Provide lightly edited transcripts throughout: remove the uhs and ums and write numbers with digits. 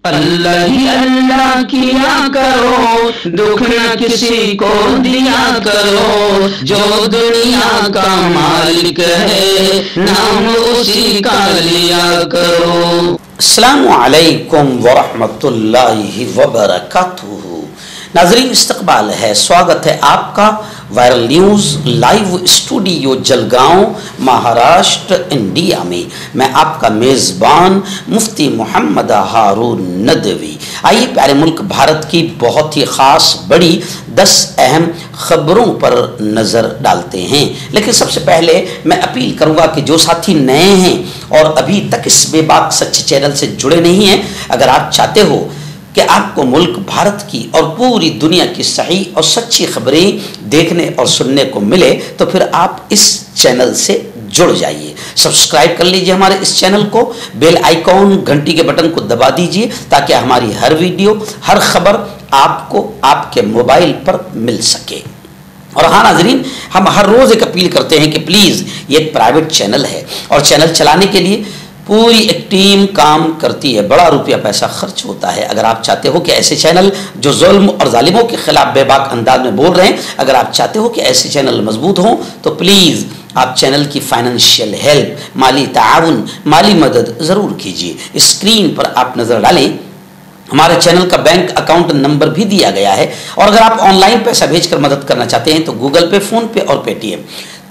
अल्लाह ही अल्लाह किया करो, दुख न किसी को दिया करो, जो दुनिया का मालिक है नाम उसी का लिया करो। अस्सलामु अलैकुम वरहमतुल्लाहि वबरकातुहू। नाज़रीन, इस्तक़बाल है, स्वागत है आपका viral news live studio Jalgaon Maharashtra India में। मैं आपका मेज़बान मुफ्ती मोहम्मद हारून नदवी। आइए प्यारे मुल्क भारत की बहुत ही ख़ास बड़ी 10 अहम ख़बरों पर नज़र डालते हैं। लेकिन सबसे पहले मैं अपील करूँगा कि जो साथी नए हैं और अभी तक इस बेबाक सच्चे चैनल से जुड़े नहीं हैं, अगर आप चाहते हो कि आपको मुल्क भारत की और पूरी दुनिया की सही और सच्ची खबरें देखने और सुनने को मिले, तो फिर आप इस चैनल से जुड़ जाइए। सब्सक्राइब कर लीजिए हमारे इस चैनल को, बेल आइकॉन घंटी के बटन को दबा दीजिए ताकि हमारी हर वीडियो, हर खबर आपको आपके मोबाइल पर मिल सके। और हाँ नाजरीन, हम हर रोज़ एक अपील करते हैं कि प्लीज़, ये एक प्राइवेट चैनल है और चैनल चलाने के लिए पूरी एक टीम काम करती है, बड़ा रुपया पैसा खर्च होता है। अगर आप चाहते हो कि ऐसे चैनल जो जुल्म और जालिमों के खिलाफ बेबाक अंदाज में बोल रहे हैं, अगर आप चाहते हो कि ऐसे चैनल मजबूत हों, तो प्लीज़ आप चैनल की फाइनेंशियल हेल्प, माली ताउन, माली मदद ज़रूर कीजिए। स्क्रीन पर आप नज़र डालें, हमारे चैनल का बैंक अकाउंट नंबर भी दिया गया है। और अगर आप ऑनलाइन पैसा भेजकर मदद करना चाहते हैं तो गूगल पे, फ़ोन पे और पेटीएम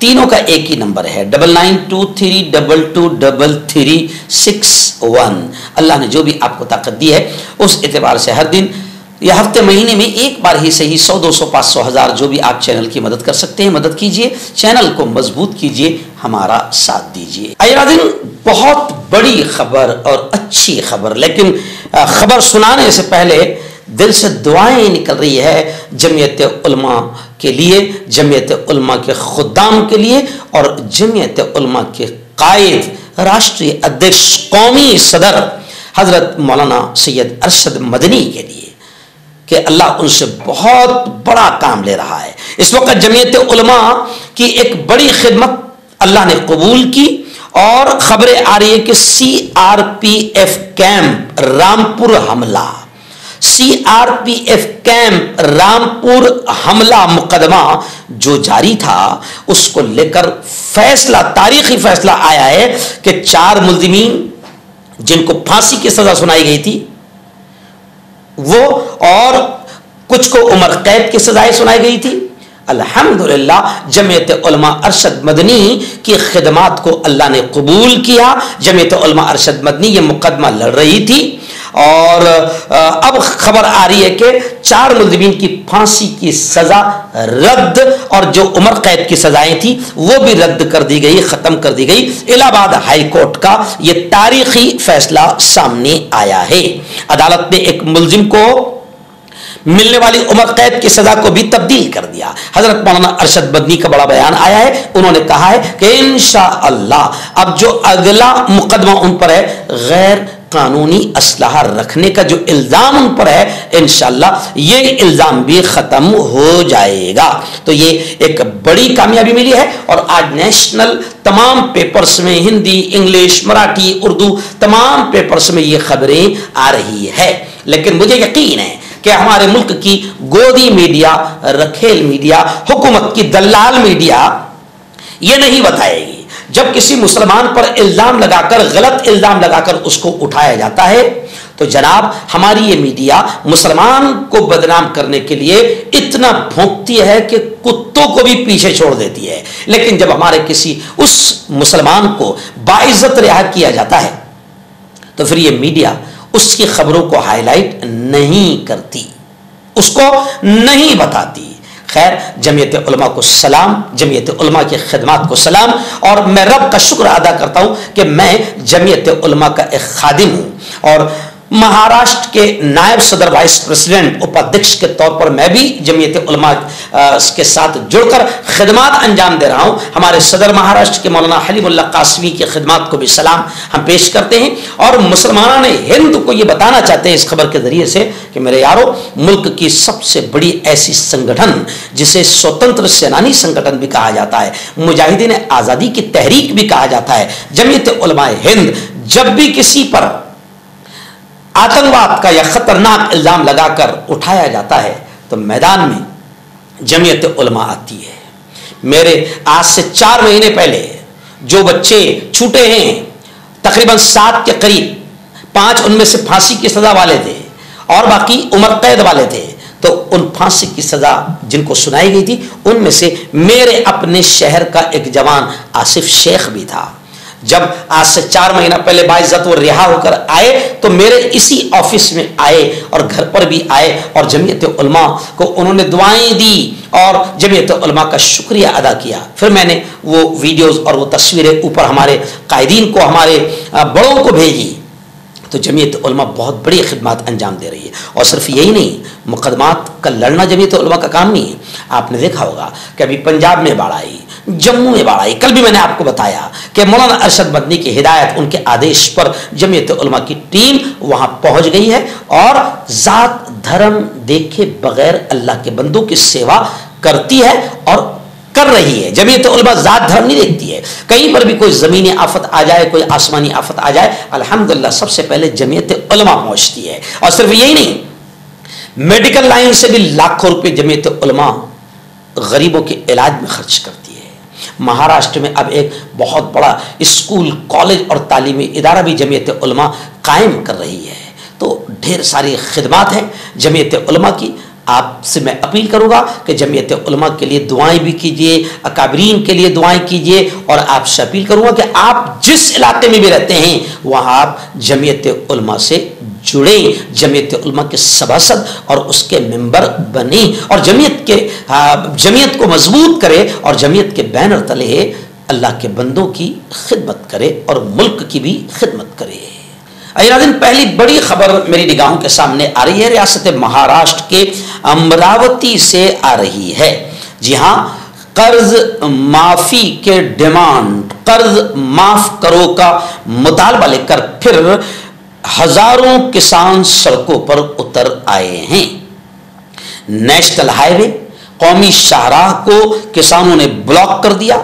तीनों का एक ही नंबर है 9923223361। अल्लाह ने जो भी आपको ताकत दी है उस एतबार से हर दिन या हफ्ते महीने में एक बार ही सही 100, 200, 500, 1000 जो भी आप चैनल की मदद कर सकते हैं मदद कीजिए, चैनल को मजबूत कीजिए, हमारा साथ दीजिए। आइए दिन बहुत बड़ी खबर और अच्छी खबर, लेकिन खबर सुनाने से पहले दिल से दुआएं निकल रही है जमीयत उलमा के लिए, जमीयत उलमा के खुद्दाम के लिए और जमीयत उलमा के कायद, राष्ट्रीय अध्यक्ष, कौमी सदर हजरत मौलाना सैयद अरशद मदनी के लिए कि अल्लाह उनसे बहुत बड़ा काम ले रहा है। इस वक्त जमीयत उलमा की एक बड़ी खिदमत अल्लाह ने कबूल की और खबरें आ रही है कि CRPF कैंप रामपुर हमला, CRPF कैंप रामपुर हमला मुकदमा जो जारी था, उसको लेकर फैसला, तारीखी फैसला आया है कि 4 मुल्जिमीन जिनको फांसी की सजा सुनाई गई थी वो, और कुछ को उम्र कैद की सजाएं सुनाई गई थी। अल्हम्दुलिल्लाह जमीयत उलमा अरशद मदनी की खिदमात को अल्लाह ने कबूल किया। जमीयत उलमा अरशद मदनी ये मुकदमा लड़ रही थी और अब खबर आ रही है कि 4 मुल्जिमीन की फांसी की सजा रद्द और जो उम्र कैद की सजाएं थी वो भी रद्द कर दी गई, खत्म कर दी गई। इलाहाबाद हाई कोर्ट का ये तारीखी फैसला सामने आया है। अदालत ने एक मुल्जिम को मिलने वाली उम्र कैद की सजा को भी तब्दील कर दिया। हजरत मौलाना अरशद मदनी का बड़ा बयान आया है, उन्होंने कहा है कि इंशाअल्लाह अब जो अगला मुकदमा उन पर है, गैर कानूनी असलहा रखने का जो इल्जाम उन पर है, इंशाअल्लाह ये इल्जाम भी खत्म हो जाएगा। तो ये एक बड़ी कामयाबी मिली है और आज नेशनल तमाम पेपर्स में, हिंदी, इंग्लिश, मराठी, उर्दू तमाम पेपर्स में ये खबरें आ रही है। लेकिन मुझे यकीन है कि हमारे मुल्क की गोदी मीडिया, रखेल मीडिया, हुकूमत की दलाल मीडिया ये नहीं बताएगी। जब किसी मुसलमान पर इल्जाम लगाकर, गलत इल्जाम लगाकर उसको उठाया जाता है तो जनाब हमारी ये मीडिया मुसलमान को बदनाम करने के लिए इतना भौंकती है कि कुत्तों को भी पीछे छोड़ देती है। लेकिन जब हमारे किसी उस मुसलमान को बाइज्जत रिहा किया जाता है तो फिर ये मीडिया उसकी खबरों को हाईलाइट नहीं करती, उसको नहीं बताती। खैर, जमीयत उलमा को सलाम, जमीयत उलमा की खिदमत को सलाम, और मैं रब का शुक्र अदा करता हूं कि मैं जमीयत उलमा का एक खादिम हूं और महाराष्ट्र के नायब सदर, वाइस प्रेसिडेंट, उपाध्यक्ष के तौर पर मैं भी जमीयत उलमा के साथ जुड़कर खिदमत अंजाम दे रहा हूं। हमारे सदर महाराष्ट्र के मौलाना हलीमुल्लाह कासमी की खिदमत को भी सलाम हम पेश करते हैं और मुसलमानान हिंद को ये बताना चाहते हैं इस खबर के जरिए से कि मेरे यारों, मुल्क की सबसे बड़ी ऐसी संगठन जिसे स्वतंत्र सेनानी संगठन भी कहा जाता है, मुजाहिदीन आज़ादी की तहरीक भी कहा जाता है, जमीयत उलमा हिंद जब भी किसी पर आतंकवाद का यह खतरनाक इल्जाम लगाकर उठाया जाता है तो मैदान में जमीयत उलमा आती है। मेरे आज से 4 महीने पहले जो बच्चे छूटे हैं, तकरीबन 7 के करीब, 5 उनमें से फांसी की सजा वाले थे और बाकी उम्र कैद वाले थे। तो उन फांसी की सजा जिनको सुनाई गई थी उनमें से मेरे अपने शहर का एक जवान आसिफ शेख भी था। जब आज से 4 महीना पहले बाइज्जत वो रिहा होकर आए तो मेरे इसी ऑफिस में आए और घर पर भी आए और जमीयत उलमा को उन्होंने दुआएं दी और जमीयत उलमा का शुक्रिया अदा किया। फिर मैंने वो वीडियोस और वो तस्वीरें ऊपर हमारे कायदीन को, हमारे बड़ों को भेजी। तो जमीयत उलमा बहुत बड़ी खिदमत अंजाम दे रही है। और सिर्फ यही नहीं, मुकदमात का लड़ना जमीयत उलमा का काम नहीं है। आपने देखा होगा कि अभी पंजाब में बाढ़ आई, जम्मू में बाढ़ आई। कल भी मैंने आपको बताया कि मौलाना अरशद मदनी की हिदायत, उनके आदेश पर जमीयत उलमा की टीम वहां पहुंच गई है और जात धर्म देखे बगैर अल्लाह के बंदों की सेवा करती है और कर रही है। जमीयत उलमा जात धर्म नहीं देखती है। कहीं पर भी कोई जमीनी आफत आ जाए, कोई आसमानी आफत आ जाए, अल्हम्दुलिल्लाह सबसे पहले जमीयत उलमा पहुंचती है। और सिर्फ यही नहीं, मेडिकल लाइन से भी लाखों रुपए जमीयत उलमा गरीबों के इलाज में खर्च करती है। महाराष्ट्र में अब एक बहुत बड़ा स्कूल, कॉलेज और तालीमी इदारा भी जमीयत उलमा कायम कर रही है। तो ढेर सारी खिदमत हैं जमीयत उलमा की। आपसे मैं अपील करूंगा कि जमीयत उलमा के लिए दुआएं भी कीजिए, अकाबरीन के लिए दुआएं कीजिए। और आपसे अपील करूंगा कि आप जिस इलाके में भी रहते हैं वहां आप जमीयत उलमा से जुड़े, जमीयत उलमा के सभासद और उसके मेंबर बने और जमीयत को मजबूत करे और जमीयत के बैनर तले अल्लाह के बंदों की खिदमत करे और मुल्क की भी खिदमत करे। नाज़रीन, पहली बड़ी खबर मेरी निगाहों के सामने आ रही है, रियासत महाराष्ट्र के अमरावती से आ रही है। जी हाँ, कर्ज माफी के डिमांड, कर्ज माफ करो का मुतालबा लेकर फिर हजारों किसान सड़कों पर उतर आए हैं। नेशनल हाईवे, कौमी शाहराह को किसानों ने ब्लॉक कर दिया।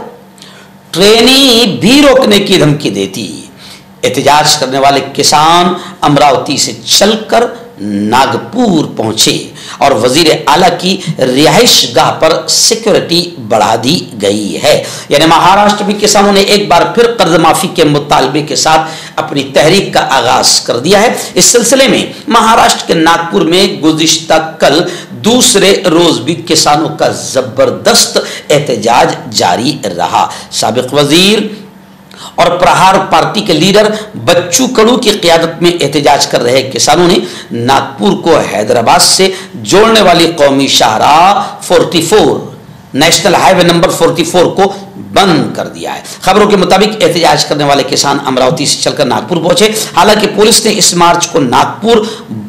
ट्रेनें भी रोकने की धमकी देती। एहतजाज करने वाले किसान अमरावती से चलकर नागपुर पहुंचे और वजीर आला की रिहाइश गाह पर सिक्योरिटी बढ़ा दी गई है। यानी महाराष्ट्र में किसानों ने एक बार फिर कर्ज माफी के मुतालबे के साथ अपनी तहरीक का आगाज कर दिया है। इस सिलसिले में महाराष्ट्र के नागपुर में गुज़िश्ता कल दूसरे रोज भी किसानों का जबरदस्त एहतजाज जारी रहा। साबिक वजीर और प्रहार पार्टी के लीडर बच्चू कडू की क़यादत में एहतजाज कर रहे किसानों ने नागपुर को हैदराबाद से जोड़ने वाली कौमी शाहराह 44, नेशनल हाईवे नंबर 44 को बंद कर दिया है। खबरों के मुताबिक एहतजाज करने वाले किसान अमरावती से चलकर नागपुर पहुंचे। हालांकि पुलिस ने इस मार्च को नागपुर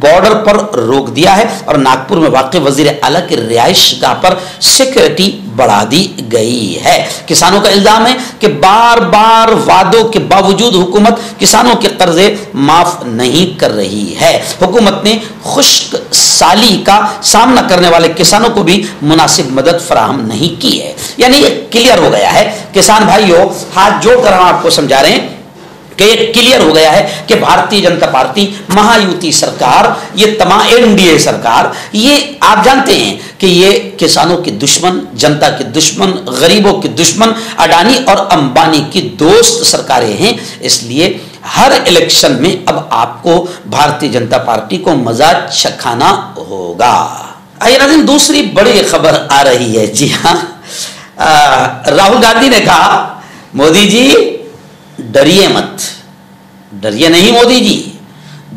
बॉर्डर पर रोक दिया है और नागपुर में वाक़ वजीर आला की रिहाइश गाह पर सिक्योरिटी बढ़ा दी गई है। किसानों का इल्जाम है कि बार बार वादों के बावजूद हुकूमत किसानों के कर्जे माफ नहीं कर रही है। हुकूमत ने खुश्क साली का सामना करने वाले किसानों को भी मुनासिब मदद फराहम नहीं की है। यानी ये क्लियर हो गया है किसान भाइयों, हाथ जोड़कर हम आपको समझा रहे हैं कि ये क्लियर हो गया है कि भारतीय जनता पार्टी, महायुति सरकार, ये तमाम एनडीए सरकार, ये आप जानते हैं कि ये किसानों के दुश्मन, जनता के दुश्मन, गरीबों के दुश्मन, अडानी और अंबानी की दोस्त सरकारें हैं। इसलिए हर इलेक्शन में अब आपको भारतीय जनता पार्टी को मजा चखाना होगा। आइए नाज़रीन, दूसरी बड़ी खबर आ रही है। जी हाँ, राहुल गांधी ने कहा, मोदी जी डरिए मत, डरिए नहीं मोदी जी,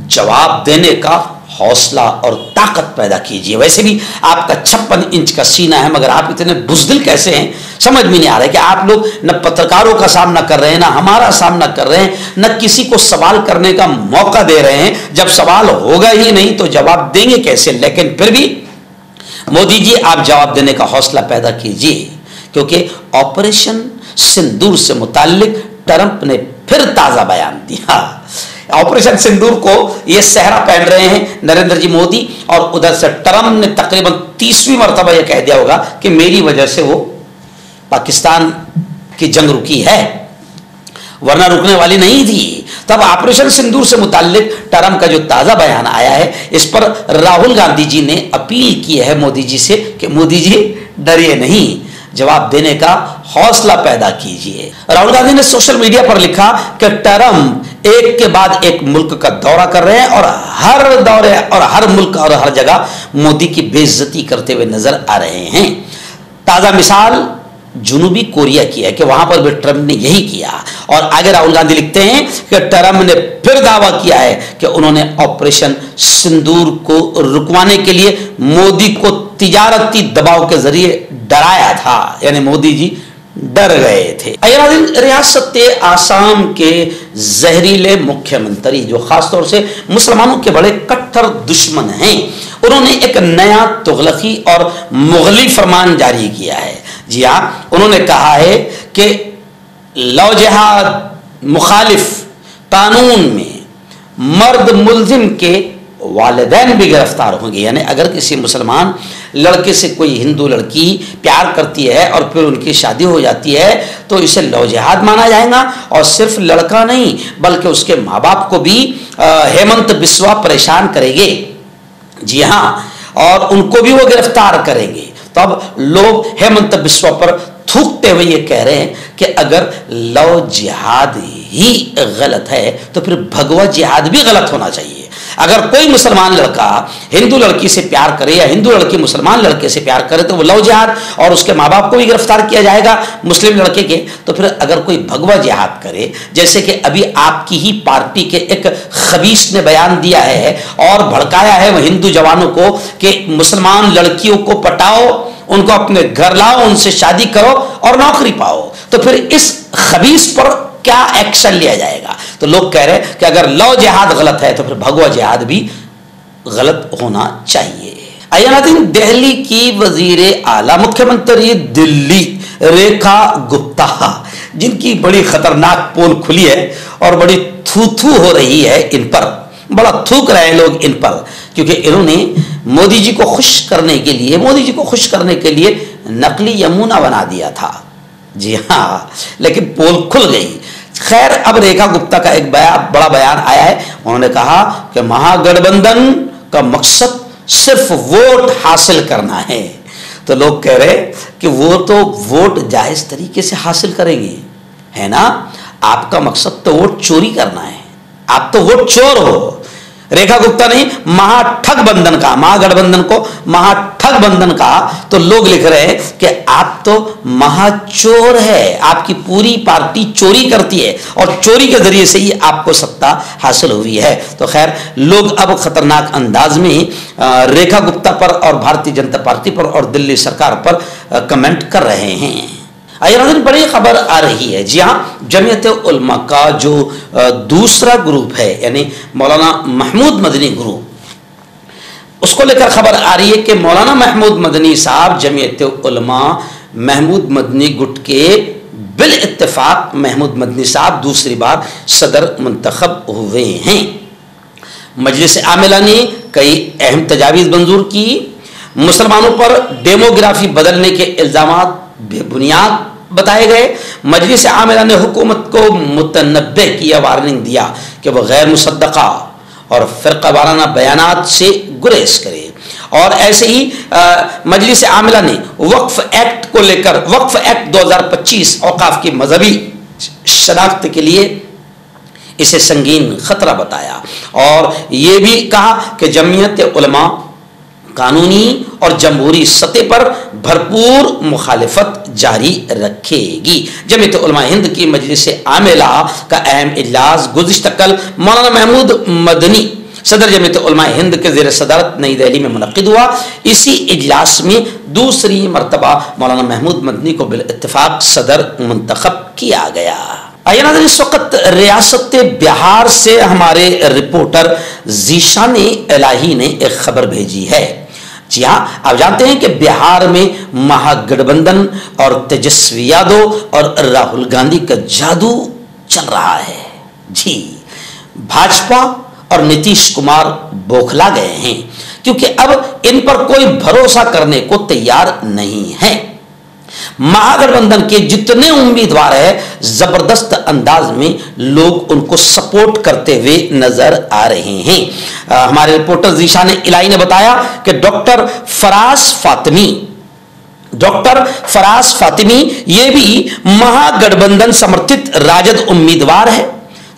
जवाब देने का हौसला और ताकत पैदा कीजिए। वैसे भी आपका 56 इंच का सीना है, मगर आप इतने बुज़दिल कैसे हैं समझ में नहीं आ रहा है कि आप लोग न पत्रकारों का सामना कर रहे हैं, ना हमारा सामना कर रहे हैं, न किसी को सवाल करने का मौका दे रहे हैं। जब सवाल होगा ही नहीं तो जवाब देंगे कैसे? लेकिन फिर भी मोदी जी आप जवाब देने का हौसला पैदा कीजिए, क्योंकि ऑपरेशन सिंदूर से मुताल्लिक ट्रंप ने फिर ताजा बयान दिया। ऑपरेशन सिंदूर को ये सेहरा पहन रहे हैं नरेंद्र जी मोदी, और उधर से ट्रंप ने तकरीबन 30वीं मरतबा यह कह दिया होगा कि मेरी वजह से वो पाकिस्तान की जंग रुकी है, वरना रुकने वाली नहीं थी। तब ऑपरेशन सिंदूर से मुताल्लिक ट्रंप का जो ताज़ा बयान आया है, इस पर राहुल गांधी जी ने अपील की है मोदी जी से कि मोदी जी डरिए नहीं, जवाब देने का हौसला पैदा कीजिए। राहुल गांधी ने सोशल मीडिया पर लिखा कि ट्रंप एक के बाद एक मुल्क का दौरा कर रहे हैं और हर दौरे और हर मुल्क और हर जगह मोदी की बेइज्जती करते हुए नजर आ रहे हैं। ताज़ा मिसाल जनूबी कोरिया की है कि वहां पर भी ट्रंप ने यही किया। और आगे राहुल गांधी लिखते हैं कि ट्रंप ने फिर दावा किया है कि उन्होंने ऑपरेशन सिंदूर को रुकवाने के लिए मोदी को तिजारती दबाव के जरिए डराया था, यानी मोदी जी डर गए थे। रियासत आसाम के जहरीले मुख्यमंत्री, जो खासतौर से मुसलमानों के बड़े कट्टर दुश्मन हैं, उन्होंने एक नया तुगलकी और मुगली फरमान जारी किया है। जी हाँ, उन्होंने कहा है कि लव जिहाद मुखालिफ कानून में मर्द मुल्जिम के वालिदैन भी गिरफ्तार होंगे। यानी अगर किसी मुसलमान लड़के से कोई हिंदू लड़की प्यार करती है और फिर उनकी शादी हो जाती है तो इसे लव जिहाद माना जाएगा। और सिर्फ लड़का नहीं बल्कि उसके माँ बाप को भी हेमंत बिस्वा परेशान करेंगे। जी हाँ, और उनको भी वो गिरफ्तार करेंगे। तब लोग हेमंत बिस्वा पर थूकते हुए ये कह रहे हैं कि अगर लव जिहाद ही गलत है तो फिर भगवा जिहाद भी गलत होना चाहिए। अगर कोई मुसलमान लड़का हिंदू लड़की से प्यार करे या हिंदू लड़की मुसलमान लड़के से प्यार करे तो वो लव जिहाद, और उसके माँ बाप को भी गिरफ्तार किया जाएगा मुस्लिम लड़के के। तो फिर अगर कोई भगवा जिहाद करे, जैसे कि अभी आपकी ही पार्टी के एक खबीस ने बयान दिया है और भड़काया है वो हिंदू जवानों को कि मुसलमान लड़कियों को पटाओ, उनको अपने घर लाओ, उनसे शादी करो और नौकरी पाओ, तो फिर इस खबीस पर क्या एक्शन लिया जाएगा? तो लोग कह रहे हैं कि अगर लव जिहाद गलत है तो फिर भगवा जिहाद भी गलत होना चाहिए। अयनादीन, दिल्ली की वजीरे आला मुख्यमंत्री दिल्ली रेखा गुप्ता, जिनकी बड़ी खतरनाक पोल खुली है और बड़ी थू हो रही है, इन पर बड़ा थूक रहे हैं लोग इन पर, क्योंकि इन्होंने मोदी जी को खुश करने के लिए नकली यमुना बना दिया था। जी हाँ, लेकिन पोल खुल गई। खैर, अब रेखा गुप्ता का एक बड़ा बयान आया है। उन्होंने कहा कि महागठबंधन का मकसद सिर्फ वोट हासिल करना है। तो लोग कह रहे कि वो तो वोट जायज तरीके से हासिल करेंगे, है ना? आपका मकसद तो वोट चोरी करना है, आप तो वोट चोर हो। रेखा गुप्ता ने महागठबंधन का, महागठबंधन को महागठबंधन का, तो लोग लिख रहे हैं कि आप तो महाचोर है, आपकी पूरी पार्टी चोरी करती है और चोरी के जरिए से ही आपको सत्ता हासिल हुई है। तो खैर, लोग अब खतरनाक अंदाज में रेखा गुप्ता पर और भारतीय जनता पार्टी पर और दिल्ली सरकार पर कमेंट कर रहे हैं। बड़ी खबर आ रही है। जी हाँ, जमीयत उलमा का जो दूसरा ग्रुप है, यानी मौलाना महमूद मदनी ग्रुप, उसको लेकर खबर आ रही है कि मौलाना महमूद मदनी साहब जमीयत उलमा महमूद मदनी गुट के बिल इत्तेफाक महमूद मदनी साहब दूसरी बार सदर मुंतखब हुए हैं। मजलिस आमिला ने कई अहम तजावीज़ मंजूर की। मुसलमानों पर डेमोग्राफी बदलने के इल्ज़ामात बेबुनियाद बताए गए। मजलिस आमिला ने हुकूमत को मुतनब्बे किया, वार्निंग दिया कि वह गैर मुसद्दक़ा और फ़िरक़ा वाराना बयानात से गुरेज करे। और ऐसे ही मजलिस आमिला ने वक्फ एक्ट को लेकर, वक्फ एक्ट 2025 औकाफ की मजहबी शनाख्त के लिए इसे संगीन खतरा बताया और ये भी कहा कि जमीयत उलमा कानूनी और जमहूरी सतह पर भरपूर मुखालिफत जारी रखेगी। जमीयत उलमा हिंद की मजलिस आमिला का अहम इजलास गुज़िश्ता कल मौलाना महमूद मदनी सदर जमीयत उलमा हिंद के ज़ेर सदारत नई दिल्ली में मुनक़िद हुआ। इसी इजलास में दूसरी मरतबा मौलाना महमूद मदनी को बिल इत्तेफाक सदर मुंतखब किया गया। इस वक्त रियासत बिहार से हमारे रिपोर्टर जीशान इलाही ने एक खबर भेजी है। जी हाँ, आप जानते हैं कि बिहार में महागठबंधन और तेजस्वी यादव और राहुल गांधी का जादू चल रहा है। जी, भाजपा और नीतीश कुमार बौखला गए हैं क्योंकि अब इन पर कोई भरोसा करने को तैयार नहीं है। महागठबंधन के जितने उम्मीदवार है जबरदस्त अंदाज में लोग उनको सपोर्ट करते हुए नजर आ रहे हैं। हमारे रिपोर्टर जीशान इलाही ने बताया कि डॉक्टर फराज फातिमी ये भी महागठबंधन समर्थित राजद उम्मीदवार है।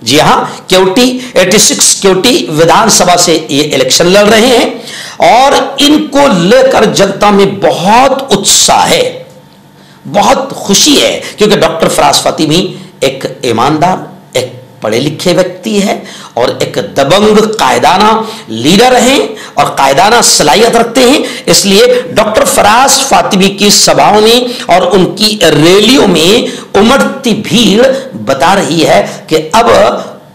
जी हां, केवटी 86 केवटी विधानसभा से ये इलेक्शन लड़ रहे हैं और इनको लेकर जनता में बहुत उत्साह है, बहुत खुशी है, क्योंकि डॉक्टर फराज फातिमी एक ईमानदार, एक पढ़े लिखे व्यक्ति है और एक दबंग कायदाना लीडर हैं और कायदाना सलाहियत रखते हैं। इसलिए डॉक्टर फराज फातिमी की सभाओं में और उनकी रैलियों में उमड़ती भीड़ बता रही है कि अब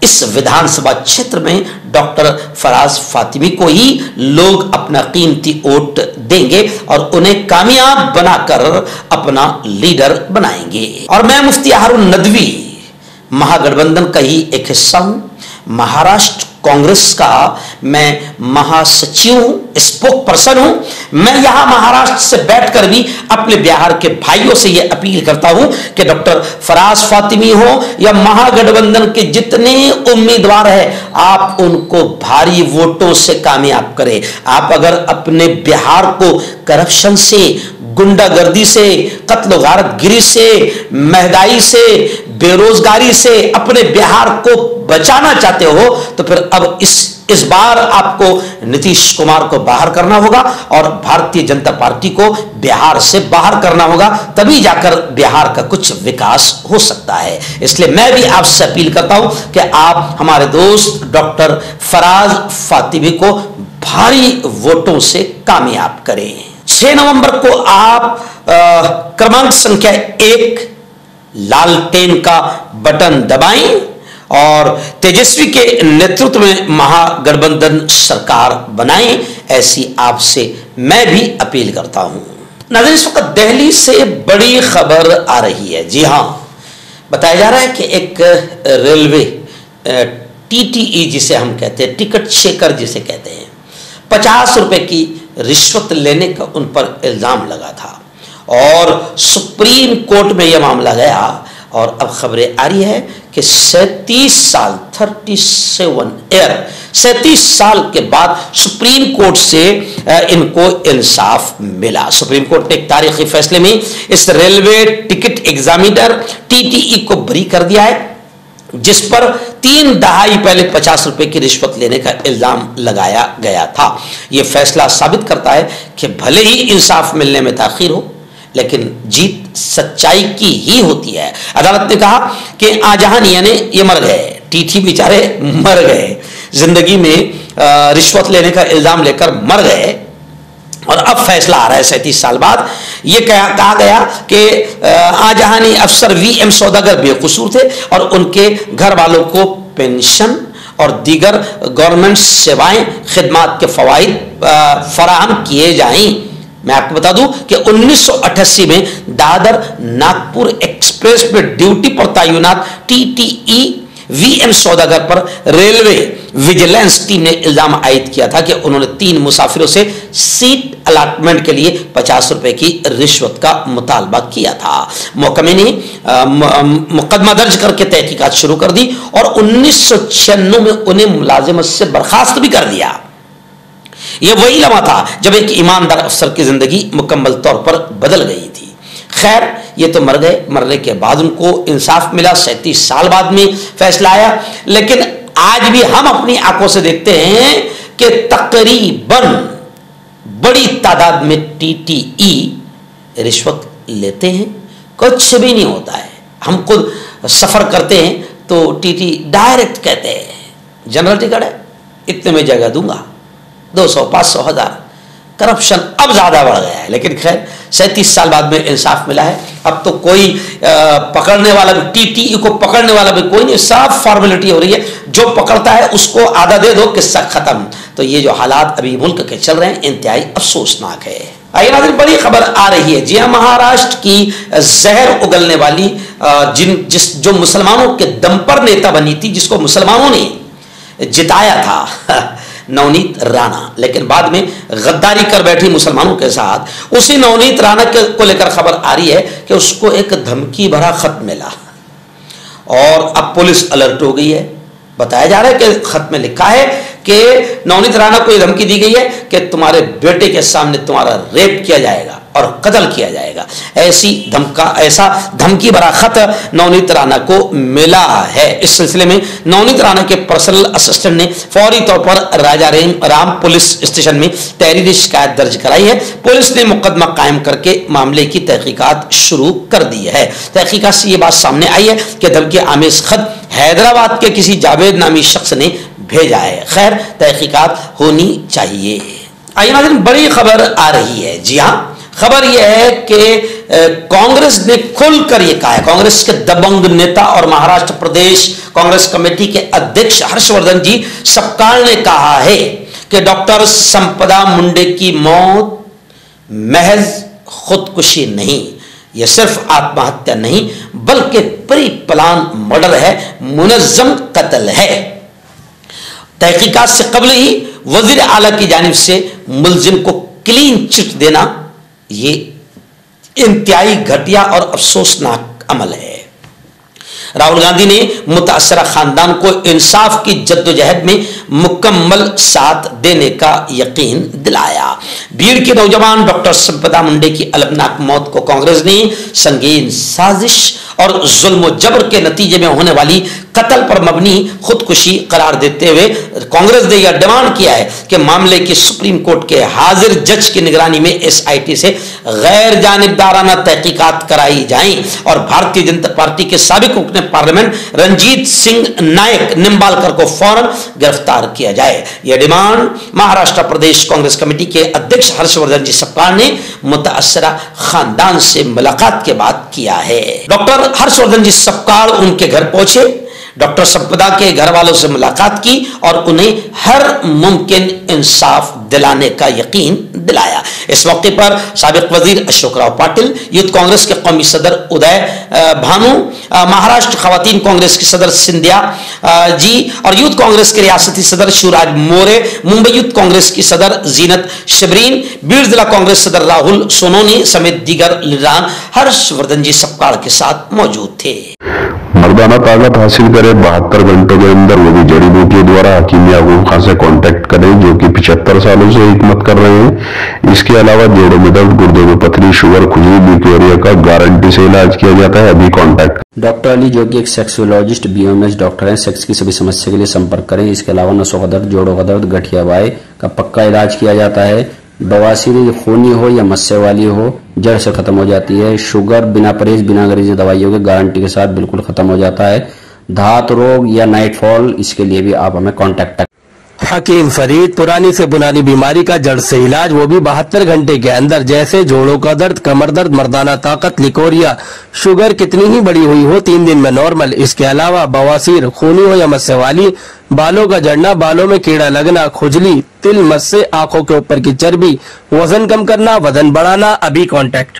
इस विधानसभा क्षेत्र में डॉक्टर फराज फातिमी को ही लोग अपना कीमती वोट देंगे और उन्हें कामयाब बनाकर अपना लीडर बनाएंगे। और मैं मुफ्ती हारून नदवी महागठबंधन का ही एक हिस्सा हूं, महाराष्ट्र कांग्रेस का मैं महासचिव हूं, स्पोक पर्सन हूं। मैं यहां महाराष्ट्र से बैठकर भी अपने बिहार के भाइयों से यह अपील करता हूं कि डॉक्टर फराज फातिमी हो या महागठबंधन के जितने उम्मीदवार हैं, आप उनको भारी वोटों से कामयाब करें। आप अगर अपने बिहार को करप्शन से, गुंडागर्दी से, कत्ल गारतगिरी से, महंगाई से, बेरोजगारी से अपने बिहार को बचाना चाहते हो तो फिर अब इस बार आपको नीतीश कुमार को बाहर करना होगा और भारतीय जनता पार्टी को बिहार से बाहर करना होगा, तभी जाकर बिहार का कुछ विकास हो सकता है। इसलिए मैं भी आपसे अपील करता हूं कि आप हमारे दोस्त डॉक्टर फराज फातिमी को भारी वोटों से कामयाब करें। 6 नवंबर को आप क्रमांक संख्या 1 लालटेन का बटन दबाएं और तेजस्वी के नेतृत्व में महागठबंधन सरकार बनाएं, ऐसी आपसे मैं भी अपील करता हूं। नाज़रीन, इस वक्त दिल्ली से बड़ी खबर आ रही है। जी हां, बताया जा रहा है कि एक रेलवे TTE जिसे हम कहते हैं, टिकट चेकर जिसे कहते हैं, 50 रुपए की रिश्वत लेने का उन पर इल्जाम लगा था और सुप्रीम कोर्ट में यह मामला गया और अब खबरें आ रही है कि 37 साल के बाद सुप्रीम कोर्ट से इनको इंसाफ मिला। सुप्रीम कोर्ट ने एक तारीखी फैसले में इस रेलवे टिकट एग्जामिनर TTE को बरी कर दिया है, जिस पर 3 दहाई पहले 50 रुपए की रिश्वत लेने का इल्जाम लगाया गया था। यह फैसला साबित करता है कि भले ही इंसाफ मिलने में ताखीर हो, लेकिन जीत सच्चाई की ही होती है। अदालत ने कहा कि आजहान यानी ये मर गए, TT बेचारे मर गए, जिंदगी में रिश्वत लेने का इल्जाम लेकर मर गए और अब फैसला आ रहा है 37 साल बाद। ये कहा गया कि आजहानी अफसर VM सौदागर बेकसूर थे और उनके घर वालों को पेंशन और दीगर गवर्नमेंट सेवाएं खिदमात के फवाइद फराहम किए जाएं। मैं आपको बता दूं कि 1988 में दादर नागपुर एक्सप्रेस में ड्यूटी पर तैनात TTE VM सौदागर पर रेलवे विजिलेंस टीम ने इल्जाम आयद किया था कि उन्होंने 3 मुसाफिरों से सीट अलॉटमेंट के लिए 50 रुपए की रिश्वत का मुतालबा किया था। महकमे ने मुकदमा दर्ज करके तहकीकात शुरू कर दी और 1996 में उन्हें मुलाजिमत से बर्खास्त भी कर दिया। यह वही लम्हा था जब एक ईमानदार अफसर की जिंदगी मुकम्मल तौर पर बदल गई थी। खैर, ये तो मर गए, मरने के बाद उनको इंसाफ मिला, 37 साल बाद में फैसला आया। लेकिन आज भी हम अपनी आंखों से देखते हैं कि तकरीबन बड़ी तादाद में TTE रिश्वत लेते हैं, कुछ भी नहीं होता है। हम खुद सफर करते हैं तो TT डायरेक्ट कहते हैं जनरल टिकट है, इतने में जगह दूंगा, 200, 500, 1000। करप्शन अब ज्यादा बढ़ गया है, लेकिन खैर 37 साल बाद में इंसाफ मिला है। अब तो कोई पकड़ने वाला भी, TTE को पकड़ने वाला भी कोई नहीं, सब फॉर्मेलिटी हो रही है, जो पकड़ता है उसको आधा दे दो, किस्सा खत्म। तो ये जो हालात अभी मुल्क के चल रहे हैं इंतहाई अफसोसनाक है। आइए नाज़रीन, बड़ी खबर आ रही है। जी हाँ, महाराष्ट्र की जहर उगलने वाली जो मुसलमानों के दम पर नेता बनी थी, जिसको मुसलमानों ने जिताया था, नवनीत राणा, लेकिन बाद में गद्दारी कर बैठी मुसलमानों के साथ। उसी नवनीत राणा को लेकर खबर आ रही है कि उसको एक धमकी भरा खत मिला और अब पुलिस अलर्ट हो गई है। बताया जा रहा है कि खत में लिखा है कि नवनीत राणा को यह धमकी दी गई है कि तुम्हारे बेटे के सामने तुम्हारा रेप किया जाएगा और कत्ल किया जाएगा। ऐसा धमकी भरा खत नवनीत राणा को मिला है। इस सिलसिले में नवनीत राणा के पर्सनल असिस्टेंट ने फौरी तौर पर राजा राम पुलिस स्टेशन में तहरीरी शिकायत दर्ज कराई है। पुलिस ने मुकदमा कायम करके मामले की तहकीकात शुरू कर दी है। तहकीकात से ये बात सामने आई है कि धमकी आमेज खत हैदराबाद के किसी जावेद नामी शख्स ने भेजा है। खैर, तहकीकात होनी चाहिए। आइए नाज़रीन, बड़ी खबर आ रही है। जी हाँ, खबर यह है कि कांग्रेस ने खुलकर यह कहा है, कांग्रेस के दबंग नेता और महाराष्ट्र प्रदेश कांग्रेस कमेटी के अध्यक्ष हर्षवर्धन जी सपकाल ने कहा है कि डॉक्टर संपदा मुंडे की मौत महज खुदकुशी नहीं, यह सिर्फ आत्महत्या नहीं बल्कि प्री प्लान मर्डर है, मुनज्जम कत्ल है। तहकीकात से कबल ही वजीर आला की जानिब से मुलजिम को क्लीन चिट देना ये इंतहाई घटिया और अफसोसनाक अमल है। राहुल गांधी ने मुतासरा खानदान को इंसाफ की जद्दोजहद में मुकम्मल साथ देने का यकीन दिलाया। भीड़ के नौजवान डॉक्टर संपदा मुंडे की अलमनाक मौत को कांग्रेस ने संगीन साजिश और जुल्म जबर के नतीजे में होने वाली कत्ल पर मबनी खुदकुशी करार देते हुए कांग्रेस ने यह डिमांड किया है कि मामले की सुप्रीम कोर्ट के हाजिर जज की निगरानी में एसआईटी से गैर जानिबदाराना तहकीकात कराई जाएं और भारतीय जनता पार्टी के साबिक रुकने पार्लियामेंट रंजीत सिंह नायक निम्बालकर को फौरन गिरफ्तार किया जाए। यह डिमांड महाराष्ट्र प्रदेश कांग्रेस कमेटी के अध्यक्ष हर्षवर्धन जी सपकाल ने मुतासरा खानदान से मुलाकात के बाद किया है। डॉक्टर हर्षवर्धन जी सपकाल उनके घर पहुंचे, डॉक्टर संपदा के घर वालों से मुलाकात की और उन्हें हर मुमकिन इंसाफ दिलाने का यकीन दिलाया। इस मौके पर साबिक वजीर अशोक राव पाटिल, यूथ कांग्रेस के कौमी सदर उदय भानु, महाराष्ट्र खवातीन कांग्रेस की सदर सिंधिया जी और यूथ कांग्रेस के रियासती सदर शिवराज मोरे, मुंबई यूथ कांग्रेस की सदर जीनत शिबरीन, बीड़ जिला कांग्रेस सदर राहुल सोनोनी समेत दीगर लीडरान हर्षवर्धन जी सपकाल के साथ मौजूद थे। मर्दाना ताकत हासिल करे 72 घंटों के अंदर, वो भी जड़ी बूटियों द्वारा हकीम याकूब खान से कांटेक्ट करें जो कि 75 सालों से हिकमत कर रहे हैं। इसके अलावा जोड़ों में दर्द, गुर्दों में पथरी, शुगर, खुजली, बीक्योरिया का गारंटी से इलाज किया जाता है। अभी कांटेक्ट डॉक्टर अली जो कि एक सेक्सोलॉजिस्ट बीएमएस डॉक्टर हैं। सेक्स की सभी समस्या के लिए संपर्क करें। इसके अलावा नसों का दर्द, जोड़ों का दर्द, गठिया बाय का पक्का इलाज किया जाता है। बवासीर खूनी हो या मस्से वाली हो जड़ से खत्म हो जाती है। शुगर बिना परहेज बिना अंग्रेजी दवाइयों के गारंटी के साथ बिल्कुल खत्म हो जाता है। धात रोग या नाइटफॉल, इसके लिए भी आप हमें कांटेक्ट करें। हकीम फरीद, पुरानी से पुरानी बीमारी का जड़ से इलाज, वो भी 72 घंटे के अंदर, जैसे जोड़ों का दर्द, कमर दर्द, मर्दाना ताकत, लिकोरिया, शुगर कितनी ही बड़ी हुई हो 3 दिन में नॉर्मल। इसके अलावा बवासीर खूनी हो या मस्से वाली, बालों का झड़ना, बालों में कीड़ा लगना, खुजली, तिल, मस्से, आंखों के ऊपर की चर्बी, वजन कम करना, वजन बढ़ाना, अभी कांटेक्ट।